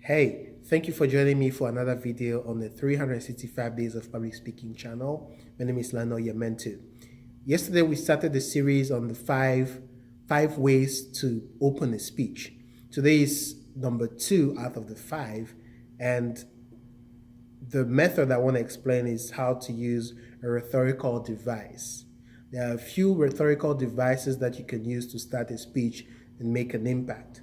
Hey, thank you for joining me for another video on the 365 Days of Public Speaking channel. My name is Lano Yementu. Yesterday we started the series on the five ways to open a speech. Today is number 2 out of the 5, and the method I want to explain is how to use a rhetorical device. There are a few rhetorical devices that you can use to start a speech and make an impact.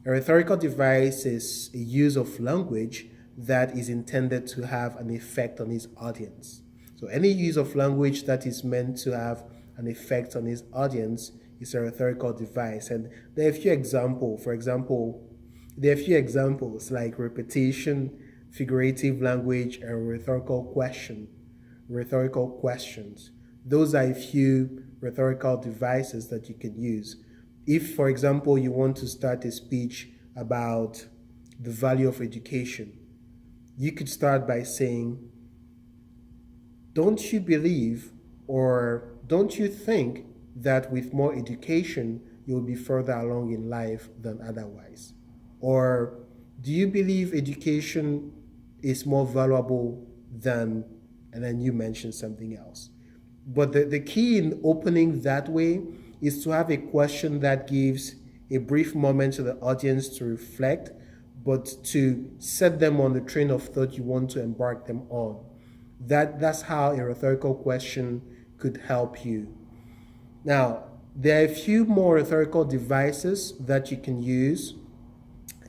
A rhetorical device is a use of language that is intended to have an effect on its audience. So any use of language that is meant to have an effect on its audience is a rhetorical device. And there are a few examples. For example, there are a few examples like repetition, figurative language, and rhetorical questions. Those are a few rhetorical devices that you can use. If, for example, you want to start a speech about the value of education, you could start by saying, don't you believe or don't you think that with more education, you'll be further along in life than otherwise? Or do you believe education is more valuable than, and then you mention something else. But the key in opening that way is to have a question that gives a brief moment to the audience to reflect, but to set them on the train of thought you want to embark them on. That's how a rhetorical question could help you. Now, there are a few more rhetorical devices that you can use.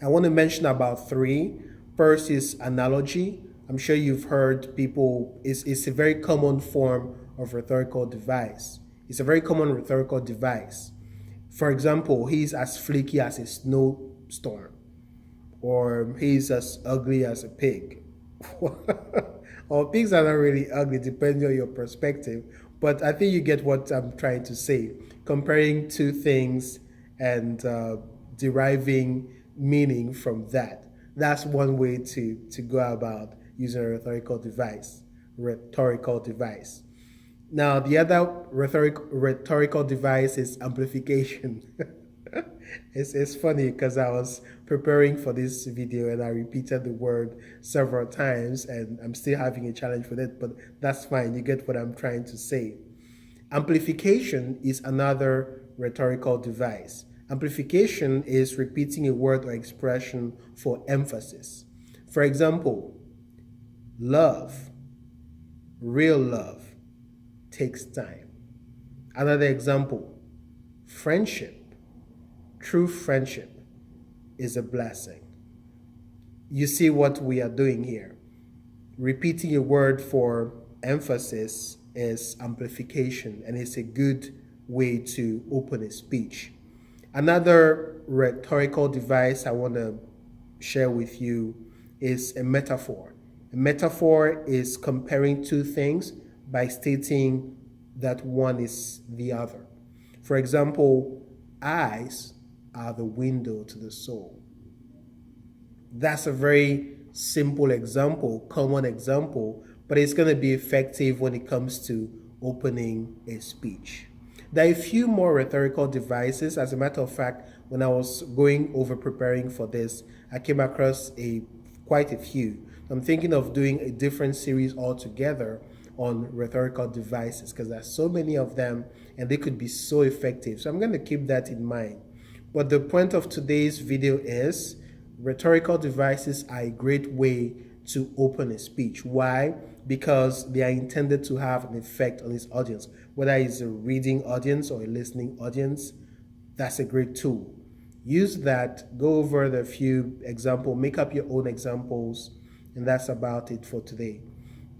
I want to mention about 3. First is analogy. I'm sure you've heard people, it's a very common form of rhetorical device. It's a very common rhetorical device. For example, he's as flaky as a snowstorm, or he's as ugly as a pig. Or pigs are not really ugly, depending on your perspective, but I think you get what I'm trying to say. Comparing two things and deriving meaning from that. That's one way to go about using a rhetorical device. Now, the other rhetorical device is amplification. It's funny because I was preparing for this video and I repeated the word several times and I'm still having a challenge with it, but that's fine. You get what I'm trying to say. Amplification is another rhetorical device. Amplification is repeating a word or expression for emphasis. For example, love, real love, takes time. Another example, friendship, true friendship is a blessing. You see what we are doing here. Repeating a word for emphasis is amplification, and it's a good way to open a speech. Another rhetorical device I want to share with you is a metaphor. A metaphor is comparing two things by stating that one is the other. For example, eyes are the window to the soul. That's a very simple example, common example, but it's going to be effective when it comes to opening a speech. There are a few more rhetorical devices. As a matter of fact, when I was going over preparing for this, I came across quite a few. I'm thinking of doing a different series altogether on rhetorical devices because there's so many of them and they could be so effective. So I'm going to keep that in mind. But the point of today's video is rhetorical devices are a great way to open a speech. Why? Because they are intended to have an effect on its audience. Whether it's a reading audience or a listening audience, that's a great tool. Use that, go over the few examples, make up your own examples, and that's about it for today.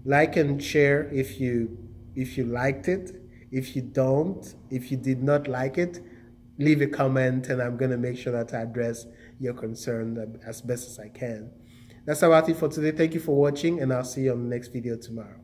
Like and share if you liked it. If you don't, if you did not like it, leave a comment and I'm going to make sure that I address your concern as best as I can. That's about it for today. Thank you for watching and I'll see you on the next video tomorrow.